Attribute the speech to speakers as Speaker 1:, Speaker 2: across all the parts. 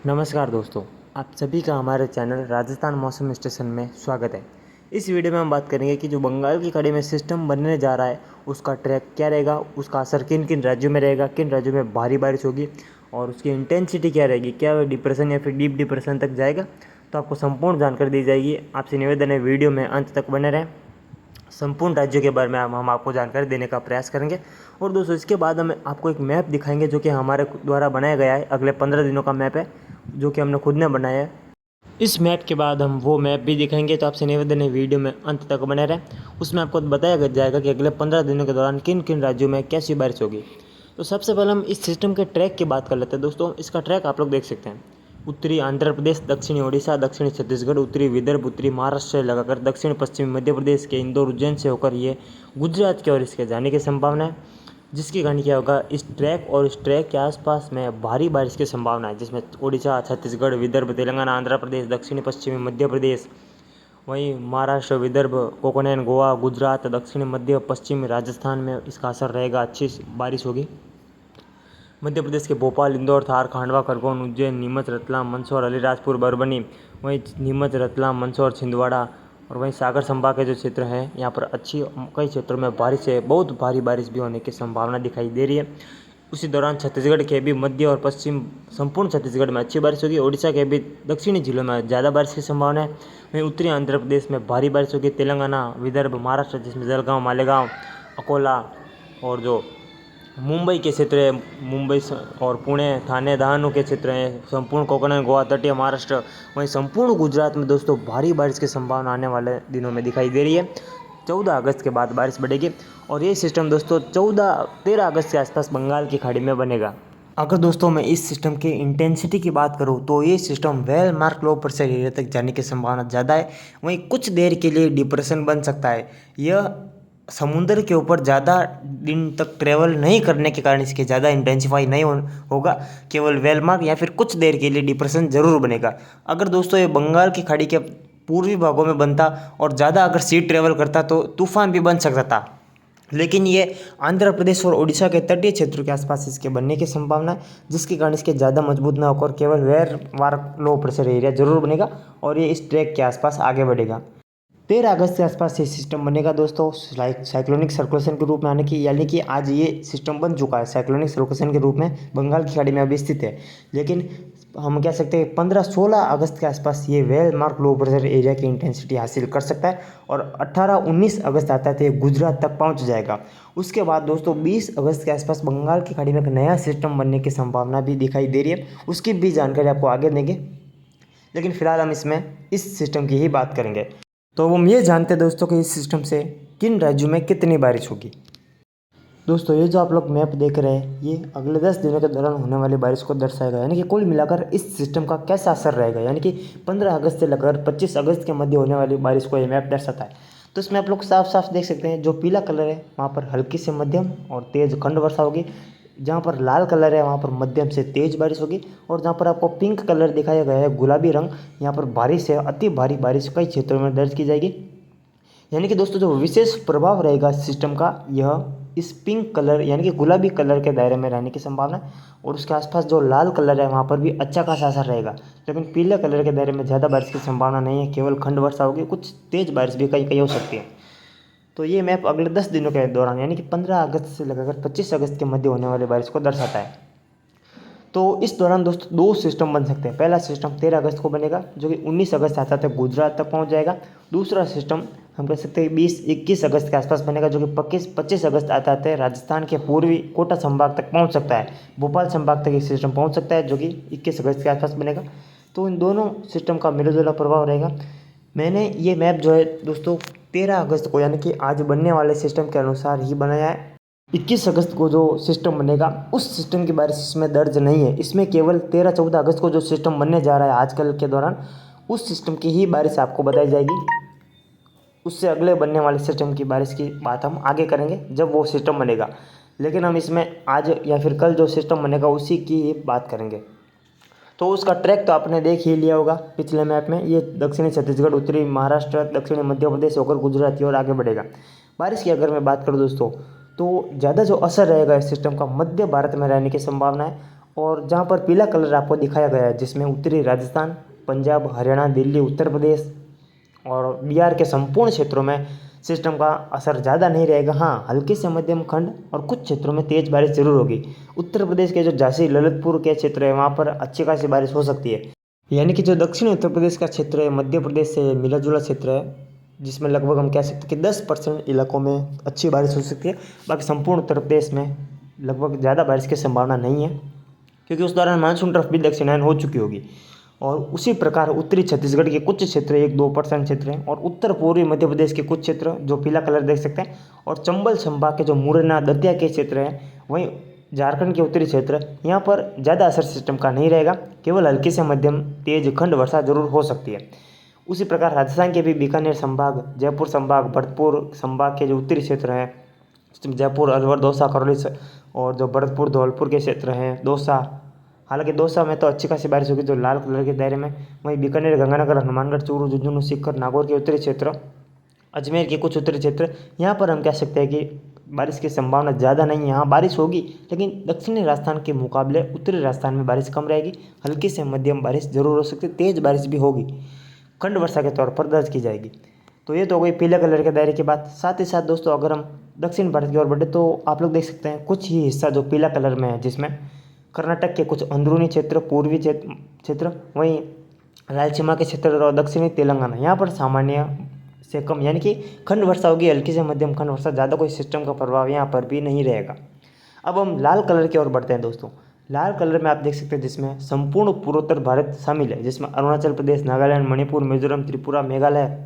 Speaker 1: नमस्कार दोस्तों, आप सभी का हमारे चैनल राजस्थान मौसम स्टेशन में स्वागत है। इस वीडियो में हम बात करेंगे कि जो बंगाल की खाड़ी में सिस्टम बनने जा रहा है उसका ट्रैक क्या रहेगा, उसका असर किन किन राज्यों में रहेगा, किन राज्यों में भारी बारिश होगी और उसकी इंटेंसिटी क्या रहेगी, क्या वह डिप्रेशन या फिर डीप डिप्रेशन तक जाएगा। तो आपको संपूर्ण जानकारी दी जाएगी। आपसे निवेदन है वीडियो में अंत तक बने रहें। संपूर्ण राज्यों के बारे में हम आपको जानकारी देने का प्रयास करेंगे। और दोस्तों इसके बाद हम आपको एक मैप दिखाएंगे जो कि हमारे द्वारा बनाया गया है। अगले 15 दिनों का मैप है जो कि हमने खुद ने बनाया है। इस मैप के बाद हम वो मैप भी दिखाएंगे, तो आपसे निवेदन है वीडियो में अंत तक बने रहें। उसमें आपको बताया जाएगा कि अगले 15 दिनों के दौरान किन किन राज्यों में कैसी बारिश होगी। तो सबसे पहले हम इस सिस्टम के ट्रैक की बात कर लेते हैं। दोस्तों इसका ट्रैक आप लोग देख सकते हैं। उत्तरी आंध्र प्रदेश, दक्षिणी ओडिशा, दक्षिणी छत्तीसगढ़, उत्तरी विदर्भ, उत्तरी महाराष्ट्र से लगाकर दक्षिण पश्चिमी मध्य प्रदेश के इंदौर उज्जैन से होकर ये गुजरात की ओर इसके जाने की संभावना है। जिसके कारण क्या होगा, इस ट्रैक और इस ट्रैक के आसपास में भारी बारिश की संभावना है, जिसमें ओडिशा, छत्तीसगढ़, विदर्भ, तेलंगाना, आंध्र प्रदेश, दक्षिणी पश्चिमी मध्य प्रदेश, वहीं महाराष्ट्र, विदर्भ, कोकण, गोवा, गुजरात, दक्षिणी मध्य पश्चिमी राजस्थान में इसका असर रहेगा। अच्छी बारिश होगी। मध्य प्रदेश के भोपाल, इंदौर, धार, खांडवा, खरगोन, उज्जैन, नीमच, रतलाम, मंदसौर, अलीराजपुर, बरबनी, वहीं नीमच, रतलाम, मंदसौर, छिंदवाड़ा और वहीं सागर संभाग के जो क्षेत्र हैं यहाँ पर अच्छी कई क्षेत्रों में बारिश है, बहुत भारी बारिश भी होने की संभावना दिखाई दे रही है। उसी दौरान छत्तीसगढ़ के भी मध्य और पश्चिम संपूर्ण छत्तीसगढ़ में अच्छी बारिश होगी। ओडिशा के भी दक्षिणी जिलों में ज़्यादा बारिश की संभावना है। वहीं उत्तरी आंध्र प्रदेश में भारी बारिश होगी। तेलंगाना, विदर्भ, महाराष्ट्र जिसमें जलगांव, मालेगांव, अकोला और जो मुंबई के क्षेत्र है, मुंबई और पुणे, ठाणे, डहाणू के क्षेत्र हैं, संपूर्ण कोकण, गोवा, तटीय महाराष्ट्र, वहीं संपूर्ण गुजरात में दोस्तों भारी बारिश की संभावना आने वाले दिनों में दिखाई दे रही है। 14 अगस्त के बाद बारिश बढ़ेगी और ये सिस्टम दोस्तों 13 अगस्त के आसपास बंगाल की खाड़ी में बनेगा। अगर दोस्तों मैं इस सिस्टम की इंटेंसिटी की बात करूं तो ये सिस्टम वेल मार्क लो प्रेशर एरिया तक जाने की संभावना ज़्यादा है। वहीं कुछ देर के लिए डिप्रेशन बन सकता है। यह समुद्र के ऊपर ज़्यादा दिन तक ट्रेवल नहीं करने के कारण इसके ज़्यादा इंटेंसिफाई नहीं होगा। केवल वेलमार्क या फिर कुछ देर के लिए डिप्रेशन जरूर बनेगा। अगर दोस्तों ये बंगाल की खाड़ी के पूर्वी भागों में बनता और ज़्यादा अगर सी ट्रेवल करता तो तूफान भी बन सकता था। लेकिन ये आंध्र प्रदेश और उड़ीसा के तटीय क्षेत्रों के आसपास इसके बनने की संभावना है, जिसके कारण इसके ज़्यादा मजबूत ना होकर केवल वेर वार लो प्रेशर एरिया जरूर बनेगा और ये इस ट्रैक के आसपास आगे बढ़ेगा। 13 अगस्त के आसपास ये सिस्टम बनेगा दोस्तों साइक्लोनिक सर्कुलेशन के रूप में आने की, यानी कि आज ये सिस्टम बन चुका है साइक्लोनिक सर्कुलेशन के रूप में बंगाल की खाड़ी में अभी स्थित है। लेकिन हम कह सकते हैं 15-16 अगस्त के आसपास ये वेल मार्क लो प्रेशर एरिया की इंटेंसिटी हासिल कर सकता है और 18-19 अगस्त आता है तो ये गुजरात तक पहुंच जाएगा। उसके बाद दोस्तों 20 अगस्त के आसपास बंगाल की खाड़ी में एक नया सिस्टम बनने की संभावना भी दिखाई दे रही है। उसकी भी जानकारी आपको आगे देंगे, लेकिन फिलहाल हम इसमें इस सिस्टम की ही बात करेंगे। तो हम ये जानते हैं दोस्तों कि इस सिस्टम से किन राज्यों में कितनी बारिश होगी। दोस्तों ये जो आप लोग मैप देख रहे हैं ये अगले 10 दिनों के दौरान होने वाली बारिश को दर्शाएगा, यानी कि कुल मिलाकर इस सिस्टम का कैसा असर रहेगा, यानी कि 15 अगस्त से लेकर 25 अगस्त के मध्य होने वाली बारिश को ये मैप दर्शाता है। तो इसमें आप लोग साफ साफ देख सकते हैं, जो पीला कलर है वहाँ पर हल्की से मध्यम और तेज़ खंड वर्षा होगी, जहाँ पर लाल कलर है वहाँ पर मध्यम से तेज़ बारिश होगी, और जहाँ पर आपको पिंक कलर दिखाया गया है गुलाबी रंग, यहाँ पर बारिश है, अति भारी बारिश कई क्षेत्रों में दर्ज की जाएगी। यानी कि दोस्तों जो विशेष प्रभाव रहेगा सिस्टम का यह इस पिंक कलर यानी कि गुलाबी कलर के दायरे में रहने की संभावना है, और उसके आसपास जो लाल कलर है वहाँ पर भी अच्छा खासा असर रहेगा। लेकिन पीले कलर के दायरे में ज़्यादा बारिश की संभावना नहीं है, केवल खंड वर्षा होगी, कुछ तेज़ बारिश भी कहीं कहीं हो सकती है। तो ये मैप अगले 10 दिनों के दौरान यानी कि 15 अगस्त से लगाकर 25 अगस्त के मध्य होने वाली बारिश को दर्शाता है। तो इस दौरान दोस्तों 2 सिस्टम बन सकते हैं। पहला सिस्टम 13 अगस्त को बनेगा जो कि 19 अगस्त आता तक गुजरात तक पहुंच जाएगा। दूसरा सिस्टम हम कह सकते हैं 20-21 अगस्त के आसपास बनेगा जो कि 25 अगस्त आता है राजस्थान के पूर्वी कोटा संभाग तक पहुंच सकता है। भोपाल संभाग तक ये सिस्टम पहुंच सकता है जो कि 21 अगस्त के आसपास बनेगा। तो इन दोनों सिस्टम का मिला जुला प्रभाव रहेगा। मैंने ये मैप जो है दोस्तों 13 अगस्त को यानी कि आज बनने वाले सिस्टम के अनुसार ही बनाया है। 21 अगस्त को जो सिस्टम बनेगा उस सिस्टम की बारिश इसमें दर्ज नहीं है। इसमें केवल 13-14 अगस्त को जो सिस्टम बनने जा रहा है आजकल के दौरान उस सिस्टम की ही बारिश आपको बताई जाएगी। उससे अगले बनने वाले सिस्टम की बारिश की बात हम आगे करेंगे जब वो सिस्टम बनेगा। लेकिन हम इसमें आज या फिर कल जो सिस्टम बनेगा उसी की ही बात करेंगे। तो उसका ट्रैक तो आपने देख ही लिया होगा पिछले मैप में। ये दक्षिणी छत्तीसगढ़, उत्तरी महाराष्ट्र, दक्षिणी मध्य प्रदेश होकर गुजरात की ओर आगे बढ़ेगा। बारिश की अगर मैं बात करूँ दोस्तों तो ज़्यादा जो असर रहेगा इस सिस्टम का मध्य भारत में रहने की संभावना है, और जहाँ पर पीला कलर आपको दिखाया गया है जिसमें उत्तरी राजस्थान, पंजाब, हरियाणा, दिल्ली, उत्तर प्रदेश और बिहार के संपूर्ण क्षेत्रों में सिस्टम का असर ज़्यादा नहीं रहेगा। हाँ, हल्की से मध्यम खंड और कुछ क्षेत्रों में तेज़ बारिश जरूर होगी। उत्तर प्रदेश के जो झांसी ललितपुर के क्षेत्र है वहाँ पर अच्छी खासी बारिश हो सकती है। यानी कि जो दक्षिणी उत्तर प्रदेश का क्षेत्र है, मध्य प्रदेश से मिला जुला क्षेत्र है, जिसमें लगभग हम कह सकते हैं कि 10% इलाकों में अच्छी बारिश हो सकती है। बाकी संपूर्ण उत्तर प्रदेश में लगभग ज़्यादा बारिश की संभावना नहीं है, क्योंकि उस दौरान मानसून ट्रफ भी दक्षिणायन हो चुकी होगी। और उसी प्रकार उत्तरी छत्तीसगढ़ के कुछ क्षेत्र 1-2% क्षेत्र हैं, और उत्तर पूर्वी मध्य प्रदेश के कुछ क्षेत्र जो पीला कलर देख सकते हैं, और चंबल संभाग के जो मुरैना, दतिया के क्षेत्र हैं, वहीं झारखंड के उत्तरी क्षेत्र, यहाँ पर ज़्यादा असर सिस्टम का नहीं रहेगा, केवल हल्की से मध्यम तेज खंड वर्षा जरूर हो सकती है। उसी प्रकार राजस्थान के भी बीकानेर संभाग, जयपुर संभाग, भरतपुर संभाग के जो उत्तरी क्षेत्र हैं, जयपुर, अलवर, दौसा, करौली और जो भरतपुर, धौलपुर के क्षेत्र हैं, दौसा, हालांकि दौसा में तो अच्छी खासी बारिश होगी जो लाल कलर के दायरे में। वहीं बीकानेर, गंगानगर, हनुमानगढ़, चूरू, झुंझुनू, सीकर, नागौर के उत्तरी क्षेत्र, अजमेर के कुछ उत्तरी क्षेत्र, यहाँ पर हम कह सकते हैं कि बारिश की संभावना ज़्यादा नहीं है। यहाँ बारिश होगी, लेकिन दक्षिणी राजस्थान के मुकाबले उत्तरी राजस्थान में बारिश कम रहेगी। हल्की से मध्यम बारिश जरूर हो सकती है, तेज़ बारिश भी होगी, खंड वर्षा के तौर पर दर्ज की जाएगी। तो ये तो हो गई पीले कलर के दायरे की बात। साथ ही साथ दोस्तों, अगर हम दक्षिण भारत की ओर बढ़े तो आप लोग देख सकते हैं कुछ ही हिस्सा जो पीला कलर में है, जिसमें कर्नाटक के कुछ अंदरूनी क्षेत्र, पूर्वी क्षेत्र, वहीं रायलसीमा के क्षेत्र और दक्षिणी तेलंगाना, यहाँ पर सामान्य से कम यानी कि खंड वर्षा होगी, हल्की से मध्यम खंड वर्षा, ज़्यादा कोई सिस्टम का प्रभाव यहाँ पर भी नहीं रहेगा। अब हम लाल कलर की ओर बढ़ते हैं दोस्तों। लाल कलर में आप देख सकते हैं जिसमें संपूर्ण पूर्वोत्तर भारत शामिल है, जिसमें अरुणाचल प्रदेश, नागालैंड, मणिपुर, मिजोरम, त्रिपुरा, मेघालय,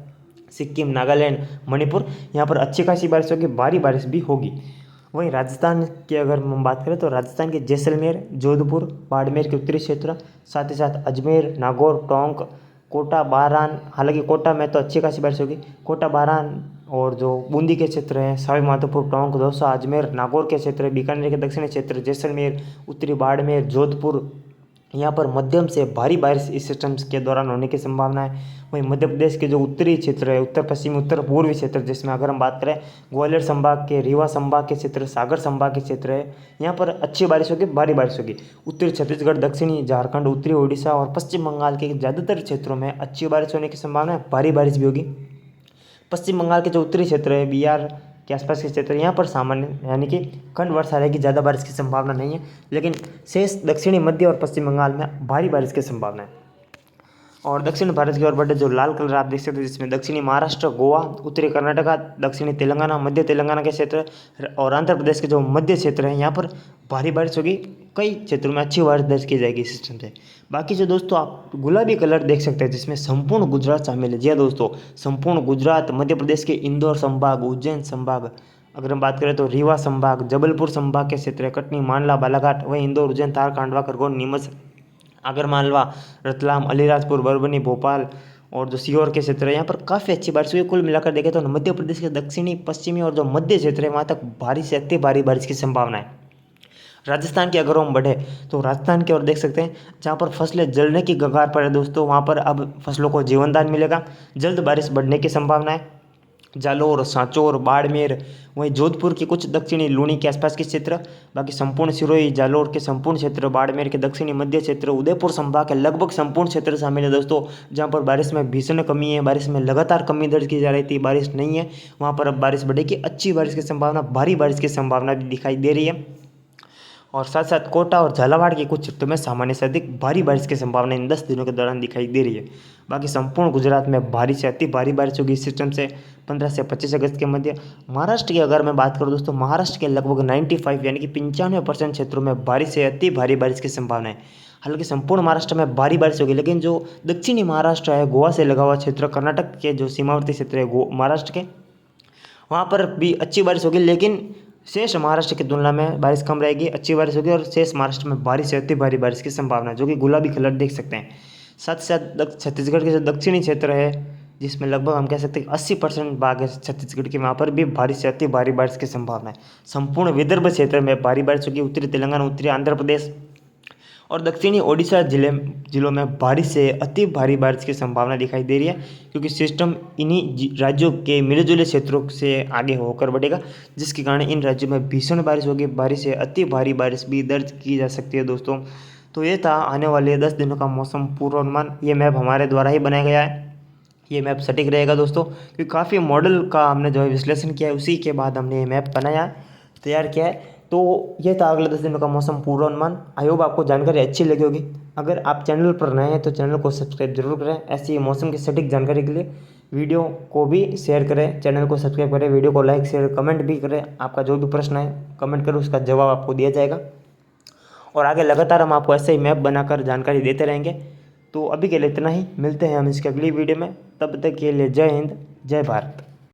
Speaker 1: सिक्किम, नागालैंड, मणिपुर, यहाँ पर अच्छी खासी बारिश होगी, भारी बारिश भी होगी। वहीं राजस्थान की अगर हम बात करें तो राजस्थान के जैसलमेर, जोधपुर, बाड़मेर के उत्तरी क्षेत्र, साथ ही साथ अजमेर, नागौर, टोंक, कोटा, बारान, हालांकि कोटा में तो अच्छी खासी बारिश होगी, कोटा, बारान और जो बूंदी के क्षेत्र हैं, सवाई माधोपुर, टोंक, दौसा, अजमेर, नागौर के क्षेत्र, बीकानेर के दक्षिणी क्षेत्र, जैसलमेर, उत्तरी बाड़मेर, जोधपुर, यहाँ पर मध्यम से भारी बारिश इस सिस्टम के दौरान होने की संभावना है। वहीं मध्य प्रदेश के जो उत्तरी क्षेत्र है, उत्तर पश्चिमी, उत्तर पूर्वी क्षेत्र, जिसमें अगर हम बात करें ग्वालियर संभाग के, रीवा संभाग के क्षेत्र, सागर संभाग के क्षेत्र है, यहाँ पर अच्छी बारिश होगी, भारी बारिश होगी। उत्तरी छत्तीसगढ़, दक्षिणी झारखंड, उत्तरी ओडिशा और पश्चिम बंगाल के ज़्यादातर क्षेत्रों में अच्छी बारिश होने की संभावना है, भारी बारिश भी होगी। पश्चिम बंगाल के जो उत्तरी क्षेत्र है, बिहार के आसपास के क्षेत्र, यहाँ पर सामान्य यानी कि खंड वर्षा रहेगी, ज़्यादा बारिश की संभावना नहीं है, लेकिन शेष दक्षिणी, मध्य और पश्चिम बंगाल में भारी बारिश की संभावना है। और दक्षिण भारत की ओर बढ़े जो लाल कलर आप देख सकते हैं, जिसमें दक्षिणी महाराष्ट्र, गोवा, उत्तरी कर्नाटका, दक्षिणी तेलंगाना, मध्य तेलंगाना के क्षेत्र और आंध्र प्रदेश के जो मध्य क्षेत्र हैं, यहाँ पर भारी बारिश होगी, कई क्षेत्रों में अच्छी बारिश दर्ज की जाएगी सिस्टम से। बाकी जो दोस्तों आप गुलाबी कलर देख सकते हैं, जिसमें संपूर्ण गुजरात शामिल है। जी हाँ दोस्तों, संपूर्ण गुजरात, मध्य प्रदेश के इंदौर संभाग, उज्जैन संभाग, अगर हम बात करें तो रीवा संभाग, जबलपुर संभाग के क्षेत्र है, कटनी, मांडला, बालाघाट, वहीं इंदौर, उज्जैन, तार, खांडवा, खरगोन, नीमच, आगरमालवा, रतलाम, अलीराजपुर, परभनी, भोपाल और जो सीहोर के क्षेत्र है, यहाँ पर काफ़ी अच्छी बारिश हुई है। कुल मिलाकर देखें तो मध्य प्रदेश के दक्षिणी, पश्चिमी और जो मध्य क्षेत्र है, वहाँ तक भारी से अति भारी बारिश की संभावना है। राजस्थान की अगर हम बढ़े तो राजस्थान की ओर देख सकते हैं, जहाँ पर फसलें जलने की कगार पर है दोस्तों, वहाँ पर अब फसलों को जीवनदान मिलेगा, जल्द बारिश बढ़ने की संभावना है। जालोर, सांचौर, बाड़मेर, वहीं जोधपुर के कुछ दक्षिणी लूनी के आसपास के क्षेत्र, बाकी संपूर्ण सिरोही, जालोर के संपूर्ण क्षेत्र, बाड़मेर के दक्षिणी मध्य क्षेत्र, उदयपुर संभाग के लगभग संपूर्ण क्षेत्र शामिल है दोस्तों, जहां पर बारिश में भीषण कमी है, बारिश में लगातार कमी दर्ज की जा रही थी, बारिश नहीं है, वहां पर अब बारिश बढ़ेगी, अच्छी बारिश की संभावना, भारी बारिश की संभावना भी दिखाई दे रही है। और साथ साथ कोटा और झालावाड़ के कुछ क्षेत्रों में सामान्य से अधिक भारी बारिश की संभावना इन 10 दिनों के दौरान दिखाई दे रही है। बाकी संपूर्ण गुजरात में भारी से अति भारी बारिश होगी इस सिस्टम से 15 से 25 अगस्त के मध्य। महाराष्ट्र की अगर मैं बात करूं दोस्तों, महाराष्ट्र के लगभग 95 यानी कि 95% क्षेत्रों में भारी से अति भारी बारिश की संभावना है। हालांकि संपूर्ण महाराष्ट्र में भारी बारिश होगी, लेकिन जो दक्षिणी महाराष्ट्र है, गोवा से लगा हुआ क्षेत्र, कर्नाटक के जो सीमावर्ती क्षेत्र है महाराष्ट्र के, वहाँ पर भी अच्छी बारिश होगी, लेकिन शेष महाराष्ट्र की तुलना में बारिश कम रहेगी, अच्छी बारिश होगी और शेष महाराष्ट्र में भारी से अति भारी बारिश की संभावना है, जो कि गुलाबी कलर देख सकते हैं। साथ ही साथ छत्तीसगढ़ के जो दक्षिणी क्षेत्र है, जिसमें लगभग हम कह सकते हैं 80% भाग है छत्तीसगढ़ के, वहाँ पर भी भारी से अति भारी बारिश की संभावना है। संपूर्ण विदर्भ क्षेत्र में भारी बारिश होगी, उत्तरी तेलंगाना, उत्तरी आंध्र प्रदेश और दक्षिणी ओडिशा जिलों में भारी से अति भारी बारिश की संभावना दिखाई दे रही है, क्योंकि सिस्टम इन्हीं राज्यों के मिले जुले क्षेत्रों से आगे होकर बढ़ेगा, जिसके कारण इन राज्यों में भीषण बारिश होगी। भारी से अति भारी बारिश भी दर्ज की जा सकती है दोस्तों। तो ये था आने वाले 10 दिनों का मौसम पूर्वानुमान। ये मैप हमारे द्वारा ही बनाया गया है। ये मैप सटीक रहेगा दोस्तों, क्योंकि काफ़ी मॉडल का हमने जो है विश्लेषण किया है, उसी के बाद हमने ये मैप बनाया है, तैयार किया है। तो ये था अगले 10 दिनों का मौसम पूर्वानुमान। आई होप आपको जानकारी अच्छी लगी होगी। अगर आप चैनल पर नए हैं तो चैनल को सब्सक्राइब जरूर करें। ऐसी ही मौसम की सटीक जानकारी के लिए वीडियो को भी शेयर करें, चैनल को सब्सक्राइब करें, वीडियो को लाइक शेयर कमेंट भी करें। आपका जो भी प्रश्न है कमेंट करें, उसका जवाब आपको दिया जाएगा। और आगे लगातार हम आपको ऐसे ही मैप बनाकर जानकारी देते रहेंगे। तो अभी के लिए इतना ही, मिलते हैं हम इसके अगली वीडियो में। तब तक के लिए जय हिंद, जय भारत।